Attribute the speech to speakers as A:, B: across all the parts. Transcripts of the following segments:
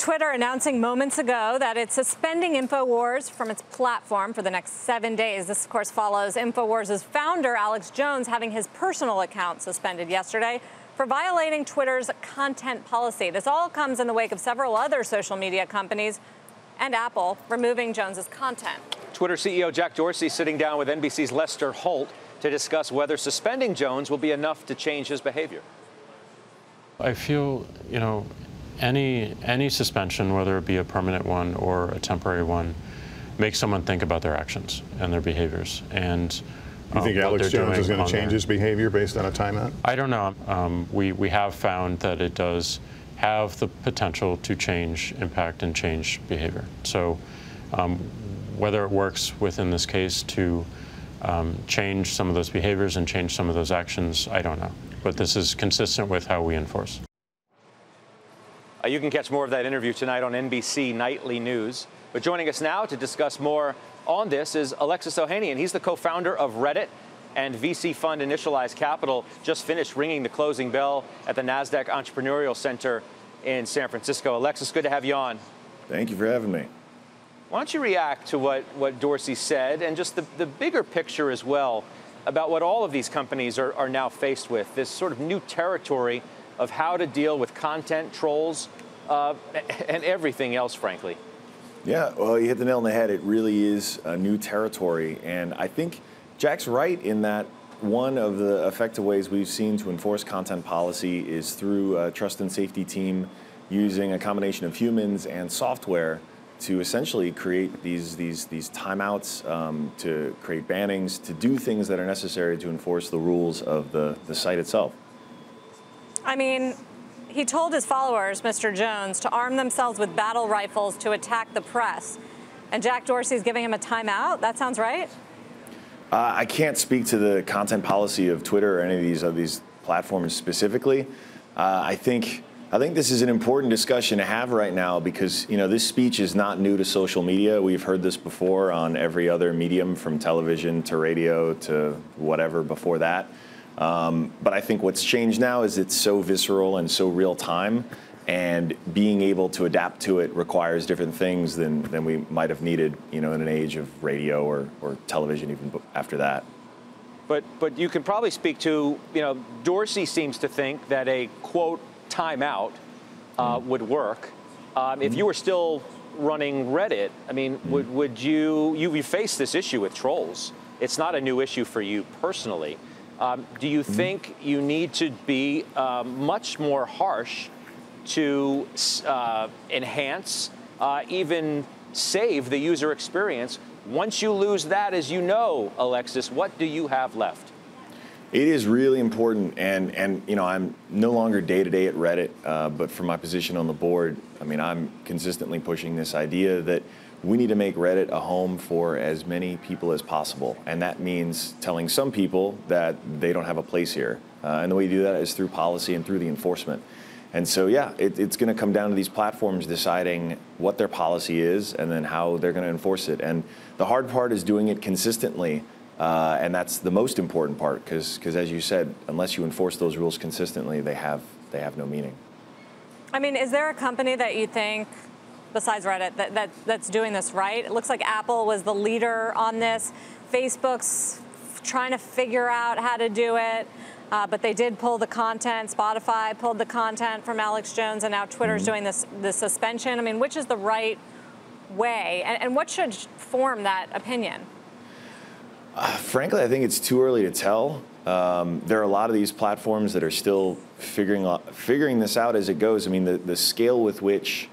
A: Twitter announcing moments ago that it's suspending InfoWars from its platform for the next 7 days. This, of course, follows InfoWars' founder, Alex Jones, having his personal account suspended yesterday for violating Twitter's content policy. This all comes in the wake of several other social media companies and Apple removing Jones's content.
B: Twitter CEO Jack Dorsey sitting down with NBC's Lester Holt to discuss whether suspending Jones will be enough to change his behavior.
C: I feel, any suspension, whether it be a permanent one or a temporary one, makes someone think about their actions and their behaviors. And
D: you think Alex Jones is going to change his behavior based on a timeout?
C: I don't know. We have found that it does have the potential to impact and change behavior. So whether it works within this case to change some of those behaviors and change some of those actions, I don't know. But this is consistent with how we enforce.
B: You can catch more of that interview tonight on NBC Nightly News. But joining us now to discuss more on this is Alexis Ohanian. He's the co-founder of Reddit and VC fund Initialized Capital. Just finished ringing the closing bell at the NASDAQ Entrepreneurial Center in San Francisco. Alexis, good to have you on.
E: Thank you for having me.
B: Why don't you react to what Dorsey said and just the bigger picture as well about what all of these companies are now faced with, this sort of new territory of how to deal with content, trolls, and everything else, frankly.
E: Yeah, well, you hit the nail on the head. It really is a new territory. And I think Jack's right in that one of the effective ways we've seen to enforce content policy is through a trust and safety team using a combination of humans and software to essentially create these timeouts, to create bannings, to do things that are necessary to enforce the rules of the site itself.
A: I mean, he told his followers, Mr. Jones, to arm themselves with battle rifles to attack the press. And Jack Dorsey's giving him a timeout? That sounds right?
E: I can't speak to the content policy of Twitter or any of these platforms specifically. I think this is an important discussion to have right now because, this speech is not new to social media. We've heard this before on every other medium from television to radio to whatever before that. But I think what's changed now is it's so visceral and so real time, and being able to adapt to it requires different things than we might have needed, in an age of radio or television even after that.
B: But you can probably speak to, Dorsey seems to think that a, quote, timeout would work. If you were still running Reddit, I mean, would you face this issue with trolls? It's not a new issue for you personally. Do you think you need to be much more harsh to enhance, even save the user experience? Once you lose that, as you know, Alexis, what do you have left?
E: It is really important, and I'm no longer day-to-day at Reddit, but from my position on the board, I'm consistently pushing this idea that we need to make Reddit a home for as many people as possible, and that means telling some people that they don't have a place here. And the way you do that is through policy and through the enforcement. And so, yeah, it's going to come down to these platforms deciding what their policy is and then how they're going to enforce it. And the hard part is doing it consistently, and that's the most important part, because as you said, unless you enforce those rules consistently, they have no meaning.
A: Is there a company that you think, besides Reddit, that's doing this right? It looks like Apple was the leader on this. Facebook's trying to figure out how to do it, but they did pull the content. Spotify pulled the content from Alex Jones, and now Twitter's doing this suspension. Which is the right way, and what should form that opinion?
E: Frankly, I think it's too early to tell. There are a lot of these platforms that are still figuring this out as it goes. The scale with which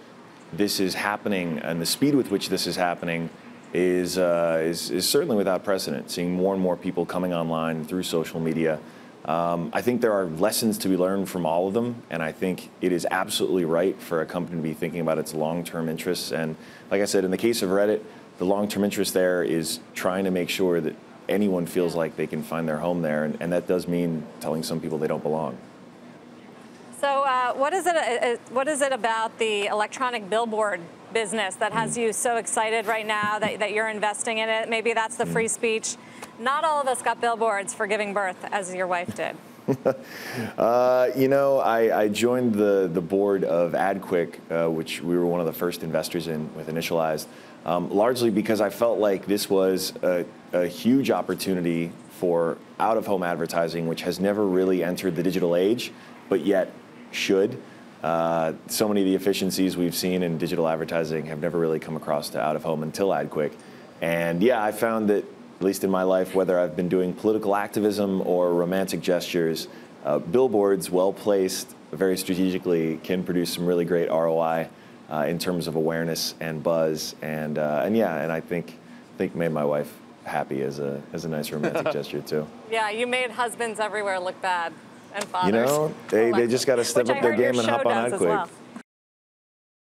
E: this is happening and the speed with which this is happening is certainly without precedent. Seeing more and more people coming online through social media. I think there are lessons to be learned from all of them, and I think it is absolutely right for a company to be thinking about its long-term interests. And like I said, in the case of Reddit, the long-term interest there is trying to make sure that anyone feels like they can find their home there, and that does mean telling some people they don't belong.
A: So what is it about the electronic billboard business that has you so excited right now that you're investing in it? Maybe that's the free speech. Not all of us got billboards for giving birth, as your wife did.
E: You know, I joined the board of AdQuick, which we were one of the first investors in with Initialized, largely because I felt like this was a huge opportunity for out-of-home advertising, which has never really entered the digital age, but yet should. So many of the efficiencies we've seen in digital advertising have never really come across to out-of-home until AdQuick. And yeah, I found that, at least in my life, whether I've been doing political activism or romantic gestures, billboards, well placed, very strategically, can produce some really great ROI in terms of awareness and buzz, and I think made my wife happy as a nice romantic gesture too.
A: Yeah, you made husbands everywhere look bad, and fathers.
E: You know, they just got to step up their game and hop on AdQuick.